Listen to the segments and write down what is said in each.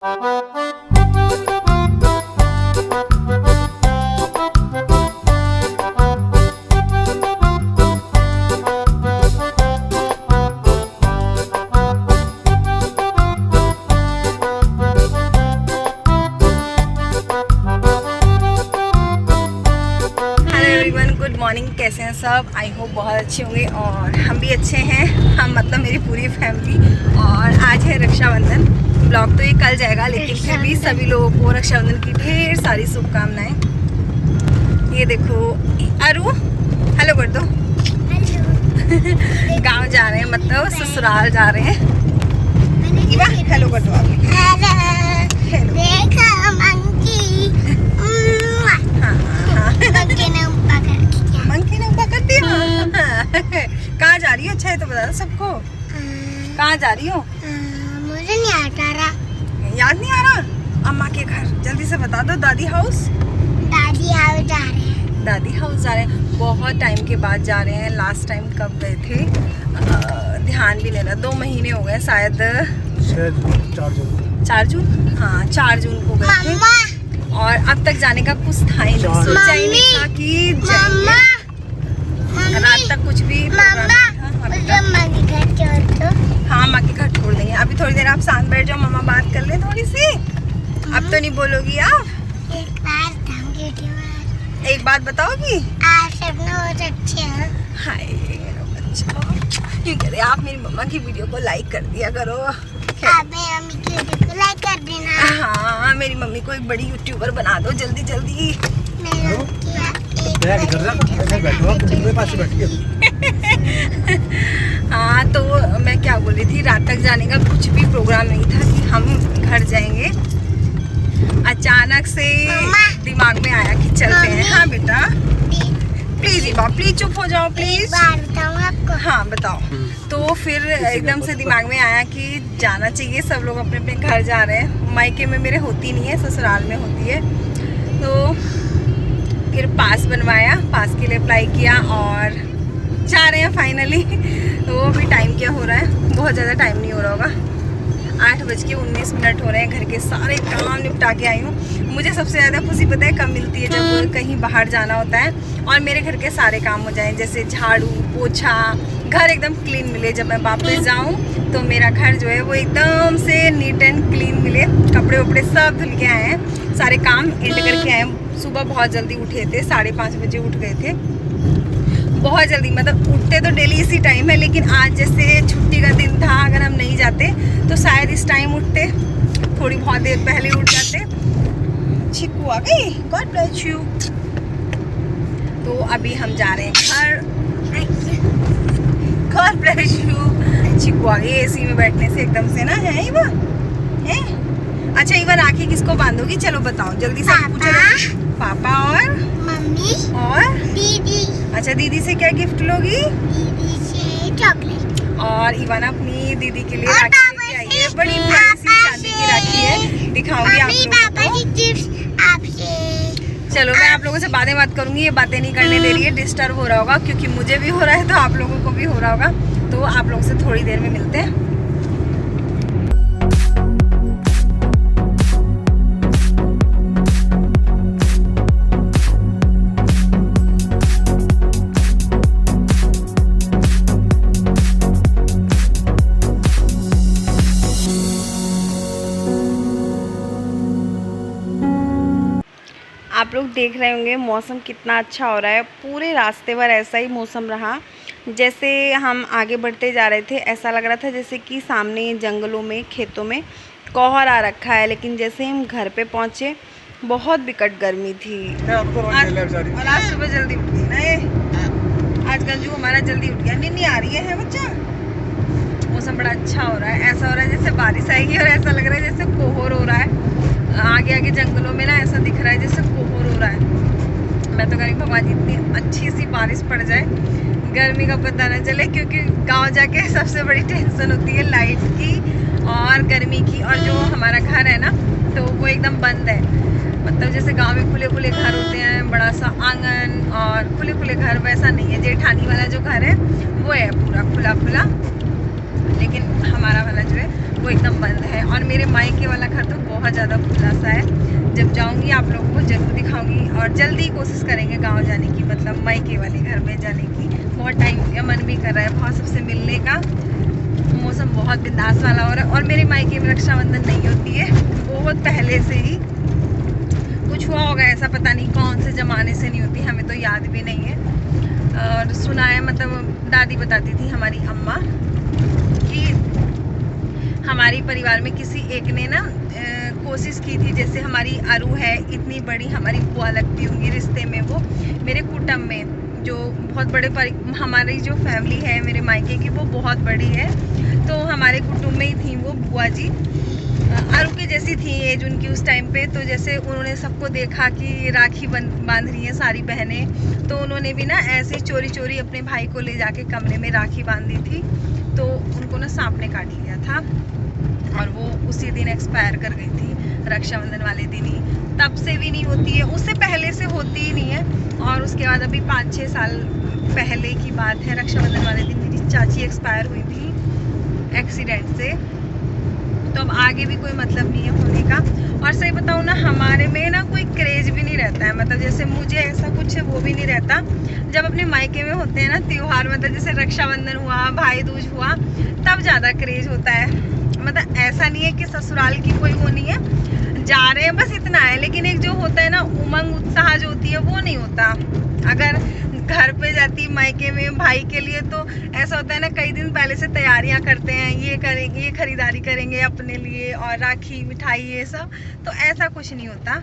Good morning, कैसे हैं सब। आई होप बहुत अच्छे होंगे और हम भी अच्छे हैं। हम मतलब मेरी पूरी फैमिली। और आज है रक्षाबंधन। ब्लॉग तो ये कल जाएगा, लेकिन फिर भी सभी लोगों को रक्षाबंधन की ढेर सारी शुभकामनाएं। ये देखो अरु हेलो कर दो। गांव जा रहे हैं, मतलब ससुराल जा रहे हैं। इवा हेलो कर दो आप। मंकी ने पकड़ दिया। कहाँ जा रही हो? अच्छा है तो बता दो सबको। कहाँ जा रही हो? मुझे नहीं आता रहा। याद नहीं आ रहा? अम्मा के घर जल्दी से बता दो। दादी हाउस। दादी हाउस जा रहे हैं। दादी हाउस जा रहे हैं। बहुत टाइम के बाद जा रहे हैं। लास्ट टाइम कब गए थे ध्यान भी नहीं रहा। 2 महीने हो गए शायद। 4 जून। हाँ 4 जून को गए थे। और अब तक जाने का कुछ था ही नहीं। सोचा ही नहीं था कि जाएंगे। रात तक कुछ भी हाँ माँ के घर छोड़ देंगे। अभी थोड़ी देर आप शांत बैठ जाओ, मम्मा बात कर ले थोड़ी सी। अब तो नहीं बोलोगी आप? एक बात बताओगी? आप सब बहुत अच्छे हैं। हाय मेरा बच्चा, क्यों कह रहे आप मेरी मम्मा की वीडियो को लाइक कर दिया करो। आप मेरी मम्मी की वीडियो को लाइक कर देना। हाँ मेरी मम्मी को एक बड़ी यूट्यूबर बना दो जल्दी जल्दी। हाँ तो मैं क्या बोल रही थी, रात तक जाने का कुछ भी प्रोग्राम नहीं था कि हम घर जाएंगे। अचानक से दिमाग में आया कि चलते हैं। हाँ बेटा प्लीज इबा प्लीज चुप हो जाओ प्लीज। बताऊँ आपको? हाँ बताओ। तो फिर एकदम से दिमाग में आया कि जाना चाहिए। सब लोग अपने अपने घर जा रहे हैं। मायके में मेरे होती नहीं है, ससुराल में होती है। तो फिर पास बनवाया, पास के लिए अप्लाई किया और जा रहे हैं फाइनली। तो अभी टाइम क्या हो रहा है? बहुत ज़्यादा टाइम नहीं हो रहा होगा। 8:19 हो रहे हैं। घर के सारे काम निपटा के आई हूँ। मुझे सबसे ज़्यादा खुशी पता है कब मिलती है? जब कहीं बाहर जाना होता है और मेरे घर के सारे काम हो जाएं, जैसे झाड़ू पोछा, घर एकदम क्लीन मिले। जब मैं वापस जाऊँ तो मेरा घर जो है वो एकदम से नीट एंड क्लीन मिले। कपड़े वपड़े सब धुल के आए हैं, सारे काम एंड करके आए हैं। सुबह बहुत जल्दी उठे थे, 5:30 बजे उठ गए थे। बहुत जल्दी, मतलब उठते तो डेली इसी टाइम है, लेकिन आज जैसे छुट्टी का दिन था, अगर हम नहीं जाते तो शायद इस टाइम उठते, थोड़ी बहुत देर पहले उठ जाते। चिक्कू आ गई, गॉड ब्लेस यू। तो अभी हम जा रहे हैं घर। God bless you. चिक्कू आ गई। एसी में बैठने से एकदम से ना है इवा है। अच्छा इवा राखी किसको बांधोगी? चलो बताओ जल्दी से पूछो। पापा और मम्मी और दीदी। अच्छा दीदी से क्या गिफ्ट लोगी? दीदी से चॉकलेट। और इवाना अपनी दीदी के लिए राखी लेके आई है। बड़ी प्यारी सी चांदी की राखी है, दिखाऊंगी आप लोगों को। चलो मैं आप लोगों से बात करूंगी। ये बातें नहीं करने दे रही है, डिस्टर्ब हो रहा होगा क्योंकि मुझे भी हो रहा है तो आप लोगों को भी हो रहा होगा। तो आप लोगों से थोड़ी देर में मिलते हैं। आप लोग देख रहे होंगे मौसम कितना अच्छा हो रहा है। पूरे रास्ते भर ऐसा ही मौसम रहा। जैसे हम आगे बढ़ते जा रहे थे ऐसा लग रहा था जैसे कि सामने जंगलों में खेतों में कोहर आ रखा है, लेकिन जैसे हम घर पे पहुंचे बहुत बिकट गर्मी थी। और आज सुबह जल्दी उठ गई ना। आज गंजू हमारा जल्दी उठ गया। नींद आ रही है बच्चा। मौसम बड़ा अच्छा हो रहा है। ऐसा हो रहा है जैसे बारिश आएगी और ऐसा लग रहा है जैसे कोहर हो रहा है। आगे आगे जंगलों में ना ऐसा दिख रहा है जैसे कोहर हो रहा है। मैं तो कह रही भगवान जी इतनी अच्छी सी बारिश पड़ जाए, गर्मी का पता ना चले, क्योंकि गांव जाके सबसे बड़ी टेंशन होती है लाइट की और गर्मी की। और जो हमारा घर है ना तो वो एकदम बंद है। मतलब जैसे गांव में खुले खुले घर होते हैं, बड़ा सा आंगन और खुले खुले घर, वैसा नहीं है। जेठानी वाला जो घर है वो है पूरा खुला खुला, लेकिन हमारा वाला जो है वो एकदम बंद है। और मेरे मायके वाला घर तो बहुत ज़्यादा खुला सा है। जब जाऊंगी आप लोगों को जरूर दिखाऊंगी, और जल्दी कोशिश करेंगे गांव जाने की, मतलब मायके वाले घर में जाने की। बहुत टाइम हो गया, मन भी कर रहा है बहुत सबसे मिलने का। मौसम बहुत बिंदास वाला हो रहा है। और मेरे मायके में रक्षाबंधन नहीं होती है, बहुत पहले से ही कुछ हुआ होगा ऐसा, पता नहीं कौन से ज़माने से नहीं होती, हमें तो याद भी नहीं है। और सुना है, मतलब दादी बताती थी हमारी अम्मा कि हमारी परिवार में किसी एक ने ना कोशिश की थी, जैसे हमारी अरू है इतनी बड़ी, हमारी बुआ लगती होंगी रिश्ते में, वो मेरे कुटुंब में जो बहुत बड़े हमारी जो फैमिली है मेरे मायके की वो बहुत बड़ी है, तो हमारे कुटुंब में ही थी वो बुआ जी। अरू की जैसी थी एज उनकी उस टाइम पे। तो जैसे उन्होंने सबको देखा कि राखी बांध रही हैं सारी बहनें, तो उन्होंने भी ना ऐसे चोरी चोरी अपने भाई को ले जाके कमरे में राखी बांधी थी। तो उनको ना सांप ने काट लिया था और वो उसी दिन एक्सपायर कर गई थी, रक्षाबंधन वाले दिन ही। तब से भी नहीं होती है, उससे पहले से होती ही नहीं है। और उसके बाद अभी 5-6 साल पहले की बात है, रक्षाबंधन वाले दिन मेरी चाची एक्सपायर हुई थी एक्सीडेंट से। तो अब आगे भी कोई मतलब नहीं है होने का। और सही बताऊँ ना, हमारे में ना कोई क्रेज भी नहीं रहता है, मतलब जैसे मुझे ऐसा कुछ है वो भी नहीं रहता। जब अपने मायके में होते हैं ना त्योहार, मतलब जैसे रक्षाबंधन हुआ, भाई दूज हुआ, तब ज़्यादा क्रेज होता है। मतलब ऐसा नहीं है कि ससुराल की कोई वो नहीं है, जा रहे हैं बस इतना है। लेकिन एक जो होता है ना उमंग उत्साह जो होती है वो नहीं होता। अगर घर पे जाती मायके में भाई के लिए, तो ऐसा होता है ना कई दिन पहले से तैयारियां करते हैं, ये करेंगे, ये खरीदारी करेंगे अपने लिए, और राखी मिठाई ये सब। तो ऐसा कुछ नहीं होता।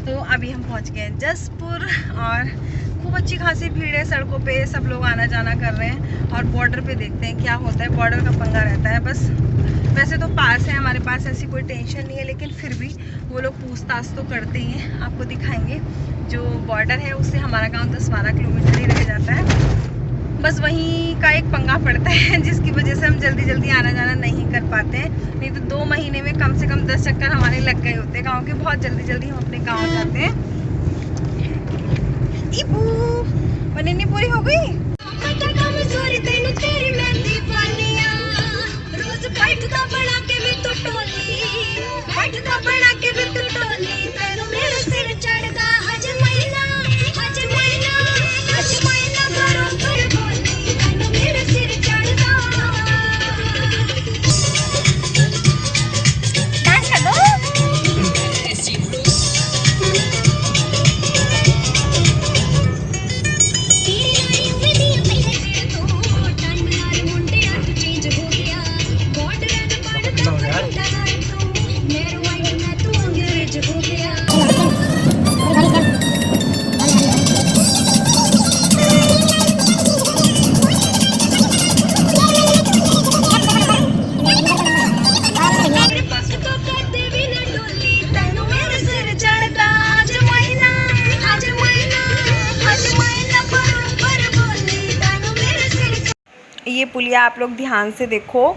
तो अभी हम पहुंच गए हैं जसपुर, और खूब अच्छी खासी भीड़ है सड़कों पे, सब लोग आना जाना कर रहे हैं। और बॉर्डर पे देखते हैं क्या होता है, बॉर्डर का पंगा रहता है बस। वैसे तो पास है हमारे पास, ऐसी कोई टेंशन नहीं है, लेकिन फिर भी वो लोग पूछताछ तो करते ही हैं। आपको दिखाएंगे, जो बॉर्डर है उससे हमारा गांव 10-12 किलोमीटर ही रह जाता है। बस वहीं का एक पंगा पड़ता है जिसकी वजह से हम जल्दी जल्दी आना जाना नहीं कर पाते हैं। नहीं तो 2 महीने में कम से कम 10 चक्कर हमारे लग गए होते हैं गाँव के। बहुत जल्दी जल्दी हम अपने गाँव जाते हैं। बननी पूरी हो गई। ये पुलिया आप लोग ध्यान से देखो,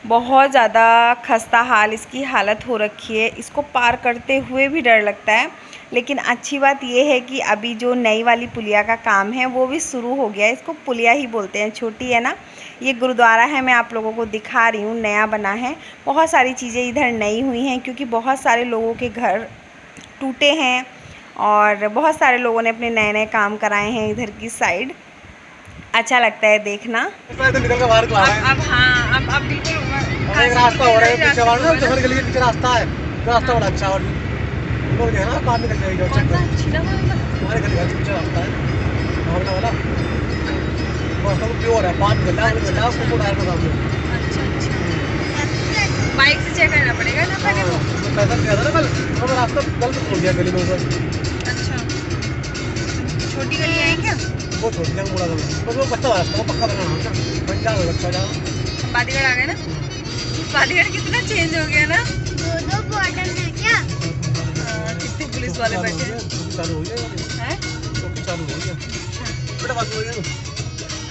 बहुत ज़्यादा खस्ता हाल इसकी हालत हो रखी है। इसको पार करते हुए भी डर लगता है। लेकिन अच्छी बात ये है कि अभी जो नई वाली पुलिया का काम है वो भी शुरू हो गया है। इसको पुलिया ही बोलते हैं, छोटी है ना। ये गुरुद्वारा है, मैं आप लोगों को दिखा रही हूँ, नया बना है। बहुत सारी चीज़ें इधर नई हुई हैं, क्योंकि बहुत सारे लोगों के घर टूटे हैं और बहुत सारे लोगों ने अपने नए नए काम कराए हैं इधर की साइड। अच्छा लगता है देखना। अब हाँ, अब बिल्कुल रास्ता हो रहा है पीछे वाला, जफर गली के पीछे रास्ता है, रास्ता बड़ा अच्छा। और बोल गया ना काम निकल जाएगा, हमारे गली के पीछे रास्ता है हमारा वाला, रास्ता तो प्योर है, 5 घंटा उसको टायर का काम है। अच्छा, बाइक से चेक करना पड़ेगा ना पहले वो। तो पैदल गया था ना कल, तो रास्ता गलत खोल दिया गली में ऊपर। अच्छा, छोटी गली है क्या? वो छोटी जगह मुड़ा था, बस वो कच्चा रास्ता, वो पक्का बनाना है, बन जा लगता जा। बालीगढ़ आ गए ना। बालीगढ़ कितना चेंज हो गया ना। 2 बॉर्डर है क्या? कितने पुलिस वाले बैठे हैं। चालू हो गया है, चालू हो गया बेटा, बात हो गया।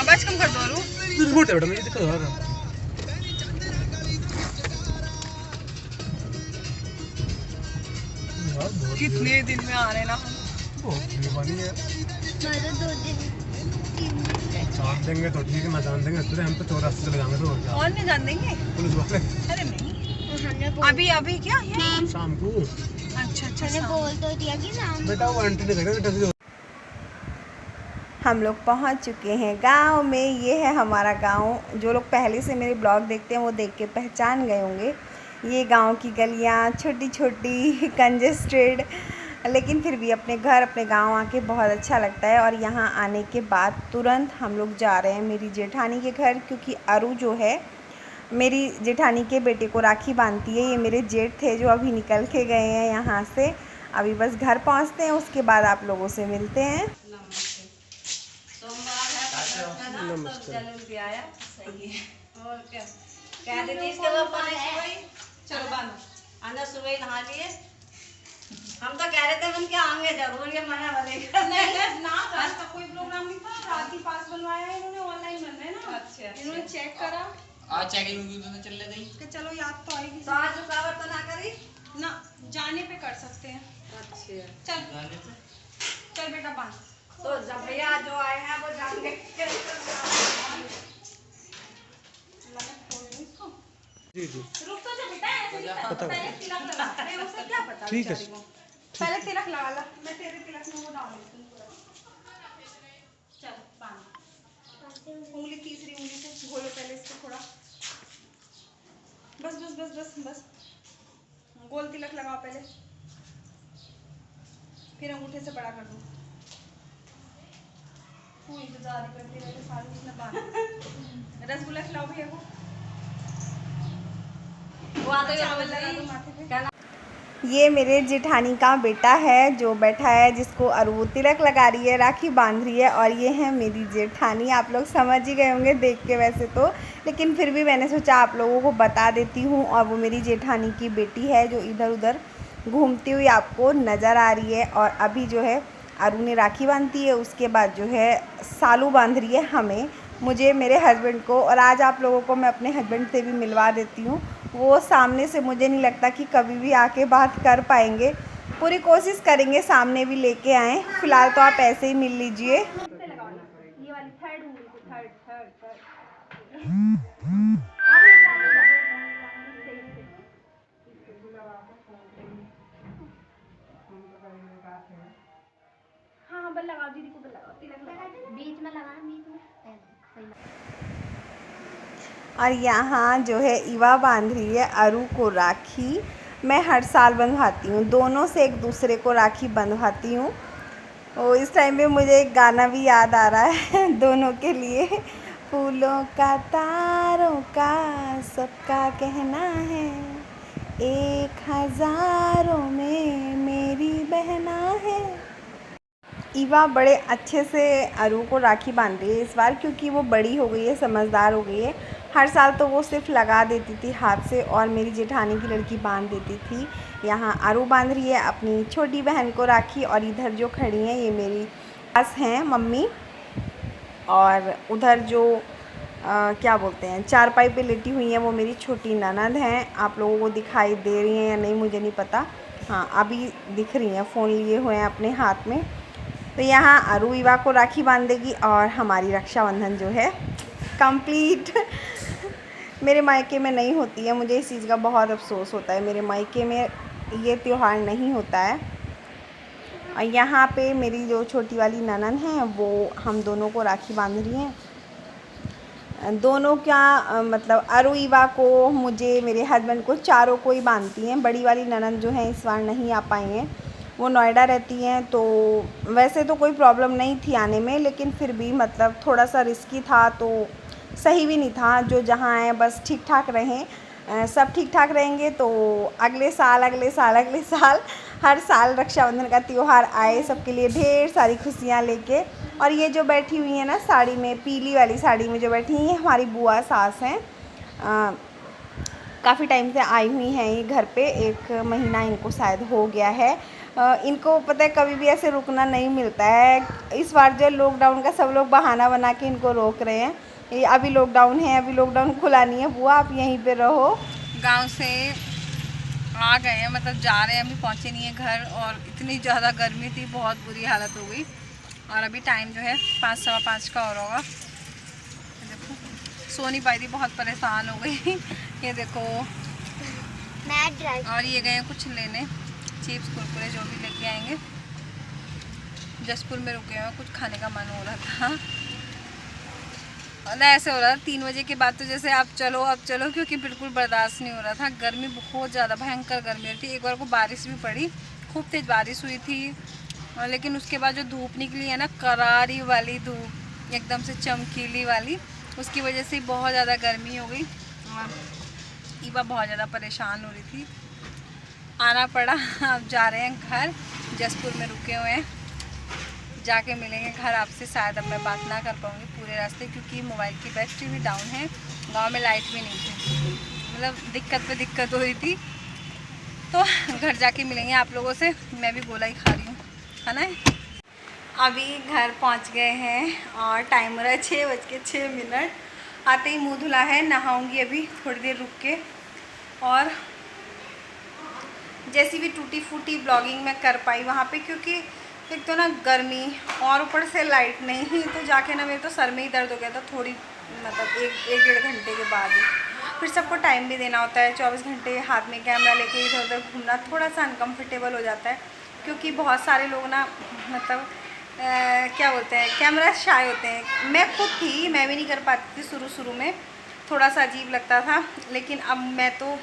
अब आज कम कर दो रू रिमोट है बेटा, मुझे दिक्कत हो रहा है। कितने दिन में आ रहे ना हम। बहुत मेहरबानी है। 2 दिन जान देंगे तो ठीक है, मैं जान देंगे तो हम तो चौरास्ते चले जाएंगे तो और क्या। और नहीं जान देंगे? पुलिस वाले अरे नहीं, हमने अभी अभी क्या ये? शाम को। अच्छा अच्छा मैंने शाम। बोल तो दिया कि शाम बेटा वो एंट्री नहीं करेगा बेटा। हम लोग पहुंच चुके हैं गांव में। ये है हमारा गांव। जो लोग पहले से मेरे ब्लॉग देखते हैं वो देख के पहचान गए होंगे। ये गांव की गलियां छोटी छोटी कंजेस्टेड, लेकिन फिर भी अपने घर अपने गांव आके बहुत अच्छा लगता है। और यहाँ आने के बाद तुरंत हम लोग जा रहे हैं मेरी जेठानी के घर, क्योंकि अरु जो है मेरी जेठानी के बेटे को राखी बांधती है। ये मेरे जेठ थे जो अभी निकल के गए हैं यहाँ से। अभी बस घर पहुँचते हैं, उसके बाद आप लोगों से मिलते हैं। और क्या कह देती इसके बाद पानी सुबह चलो बांधो आना सुबह ही नहा लिए। हम तो कह रहे थे हम क्या आएंगे जरूर, ये मना बनेगा नहीं ना, आज का कोई प्रोग्राम नहीं था। रात ही पास बनवाया है इन्होंने, ऑनलाइन बन रहा है ना। अच्छा इन्होंने चेक करा, आज चेकिंग होगी तो चल ले गई कि चलो याद तो आएगी तो आज रुकावट तो ना करी ना, जाने पे कर सकते हैं। अच्छा चल बेटा बांध। तो जब भैया जो आए हैं वो जाएंगे। जी जी रुक तो जा बेटा, ऐसे नहीं करना। पहले तिलक लगा, मैं उसे क्या पता ठीक है। बेचारी को। पहले तिलक लगा ला, मैं तेरे तिलक में वो डाल देती हूँ। चल बांध। उंगली तीसरी उंगली से घोलो पहले इसको थोड़ा। बस बस बस बस बस, गोल तिलक लगाओ पहले, फिर अंगूठे से बड़ा कर दो। तू इंतजार करती रहे सारी इसने बांध। रसगुल्ला खिलाओ भैया को। वो आते चावल लगा दो माथे पे। कहना ये मेरे जेठानी का बेटा है जो बैठा है, जिसको अरु तिलक लगा रही है, राखी बांध रही है। और ये है मेरी जेठानी। आप लोग समझ ही गए होंगे देख के वैसे तो, लेकिन फिर भी मैंने सोचा आप लोगों को बता देती हूँ। और वो मेरी जेठानी की बेटी है जो इधर उधर घूमती हुई आपको नज़र आ रही है। और अभी जो है अरु ने राखी बांधती है, उसके बाद जो है सालू बांध रही है हमें, मुझे, मेरे हस्बैंड को। और आज आप लोगों को मैं अपने हस्बैंड से भी मिलवा देती हूँ। वो सामने से मुझे नहीं लगता कि कभी भी आके बात कर पाएंगे। पूरी कोशिश करेंगे सामने भी लेके आएँ। फ़िलहाल तो आप ऐसे ही मिल लीजिए। ये वाली थर्ड उंगली से, थर्ड थर्ड थर्ड। हाँ बल लगाओ दीदी को, बल लगाओ, तिलक लगाओ बीच में लगाना, बीच में सही। और यहाँ जो है ईवा बांध रही है अरु को राखी। मैं हर साल बंधवाती हूँ, दोनों से एक दूसरे को राखी बंधवाती हूँ। और इस टाइम पे मुझे एक गाना भी याद आ रहा है दोनों के लिए। फूलों का तारों का सबका कहना है, एक हज़ारों में मेरी बहना है। ईवा बड़े अच्छे से अरु को राखी बांध रही है इस बार, क्योंकि वो बड़ी हो गई है, समझदार हो गई है। हर साल तो वो सिर्फ लगा देती थी हाथ से और मेरी जेठानी की लड़की बांध देती थी। यहाँ अरु बांध रही है अपनी छोटी बहन को राखी। और इधर जो खड़ी हैं ये मेरी सास हैं, मम्मी। और उधर जो क्या बोलते हैं, चारपाई पे लेटी हुई हैं, वो मेरी छोटी ननद हैं। आप लोगों को दिखाई दे रही हैं या नहीं मुझे नहीं पता। हाँ अभी दिख रही हैं, फ़ोन लिए हुए हैं अपने हाथ में। तो यहाँ अरु ईवा को राखी बांधेगी और हमारी रक्षाबंधन जो है कंप्लीट। मेरे मायके में नहीं होती है, मुझे इस चीज़ का बहुत अफसोस होता है। मेरे मायके में ये त्यौहार नहीं होता है। और यहाँ पे मेरी जो छोटी वाली ननद हैं वो हम दोनों को राखी बांध रही हैं। दोनों क्या मतलब अरु ईवा को, मुझे, मेरे हस्बैंड को, चारों को ही बांधती हैं। बड़ी वाली ननद जो है इस बार नहीं आ पाई हैं, वो नोएडा रहती हैं। तो वैसे तो कोई प्रॉब्लम नहीं थी आने में, लेकिन फिर भी मतलब थोड़ा सा रिस्की था, तो सही भी नहीं था। जो जहाँ है बस ठीक ठाक रहें, सब ठीक ठाक रहेंगे तो अगले साल हर साल रक्षाबंधन का त्यौहार आए, सबके लिए ढेर सारी खुशियाँ लेके। और ये जो बैठी हुई है ना साड़ी में, पीली वाली साड़ी में जो बैठी हैं, ये हमारी बुआ सास हैं। काफ़ी टाइम से आई हुई हैं ये घर पे, 1 महीना इनको शायद हो गया है। इनको पता है कभी भी ऐसे रुकना नहीं मिलता है। इस बार जो लॉकडाउन का सब लोग बहाना बना के इनको रोक रहे हैं, ये अभी लॉकडाउन है, अभी लॉकडाउन खुला नहीं है, बुआ आप यहीं पे रहो। गांव से आ गए हैं, मतलब जा रहे हैं, अभी पहुंचे नहीं है घर। और इतनी ज़्यादा गर्मी थी, बहुत बुरी हालत हो गई। और अभी टाइम जो है 5 सवा 5 का और होगा। देखो सो नहीं पाई थी, बहुत परेशान हो गई। ये देखो, मैं ड्राइव और ये गए कुछ लेने, चिप्स कुरकुरे जो भी लेके आएंगे। जसपुर में रुके हुए, कुछ खाने का मन हो रहा था। और ऐसे हो रहा था 3 बजे के बाद तो जैसे अब चलो, क्योंकि बिल्कुल बर्दाश्त नहीं हो रहा था। गर्मी बहुत ज़्यादा भयंकर गर्मी होती थी। एक बार को बारिश भी पड़ी, खूब तेज़ बारिश हुई थी, लेकिन उसके बाद जो धूप निकली है ना, करारी वाली धूप, एकदम से चमकीली वाली, उसकी वजह से बहुत ज़्यादा गर्मी हो गई। ईवा बहुत ज़्यादा परेशान हो रही थी, आना पड़ा। अब जा रहे हैं घर, जसपुर में रुके हुए हैं, जाके मिलेंगे घर आपसे। शायद अब मैं बात ना कर पाऊँगी पूरे रास्ते, क्योंकि मोबाइल की बैटरी भी डाउन है, गांव में लाइट भी नहीं थी, मतलब दिक्कत पे दिक्कत हो रही थी। तो घर जाके मिलेंगे आप लोगों से। मैं भी गोला ही खा रही हूँ, खाना है। अभी घर पहुँच गए हैं और टाइम हो रहा है 6:06। आते ही मुँह धुला है, नहाऊँगी अभी थोड़ी देर रुक के। और जैसी भी टूटी फूटी ब्लॉगिंग मैं कर पाई वहाँ पे, क्योंकि एक तो ना गर्मी और ऊपर से लाइट नहीं ही, तो जाके ना मेरे तो सर में ही दर्द हो गया था थोड़ी, मतलब एक डेढ़ घंटे के बाद ही। फिर सबको टाइम भी देना होता है, 24 घंटे हाथ में कैमरा लेके इधर उधर घूमना थोड़ा सा अनकम्फर्टेबल हो जाता है, क्योंकि बहुत सारे लोग ना मतलब क्या बोलते हैं, कैमरा शाय होते हैं। मैं खुद थी, मैं भी नहीं कर पाती थी शुरू में, थोड़ा सा अजीब लगता था, लेकिन अब मैं तो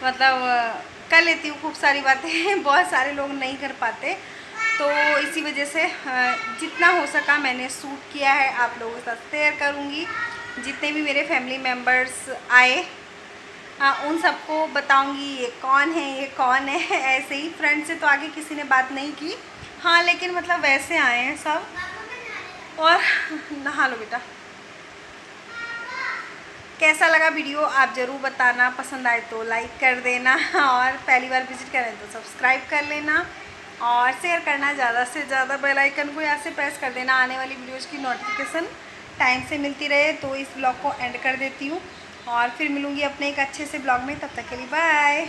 मतलब कर लेती हूँ खूब सारी बातें। बहुत सारे लोग नहीं कर पाते, तो इसी वजह से जितना हो सका मैंने शूट किया है, आप लोगों के साथ शेयर करूँगी। जितने भी मेरे फैमिली मेम्बर्स आए उन सबको बताऊँगी ये कौन है। ऐसे ही फ्रेंड से तो आगे किसी ने बात नहीं की, हाँ, लेकिन मतलब वैसे आए हैं सब। और नहा लो बेटा। कैसा लगा वीडियो आप ज़रूर बताना, पसंद आए तो लाइक कर देना, और पहली बार विजिट करें तो सब्सक्राइब कर लेना, और शेयर करना ज़्यादा से ज़्यादा। बेल आइकन को यहाँ से प्रेस कर देना, आने वाली वीडियोज़ की नोटिफिकेशन टाइम से मिलती रहे। तो इस ब्लॉग को एंड कर देती हूँ, और फिर मिलूँगी अपने एक अच्छे से ब्लॉग में। तब तक के लिए बाय।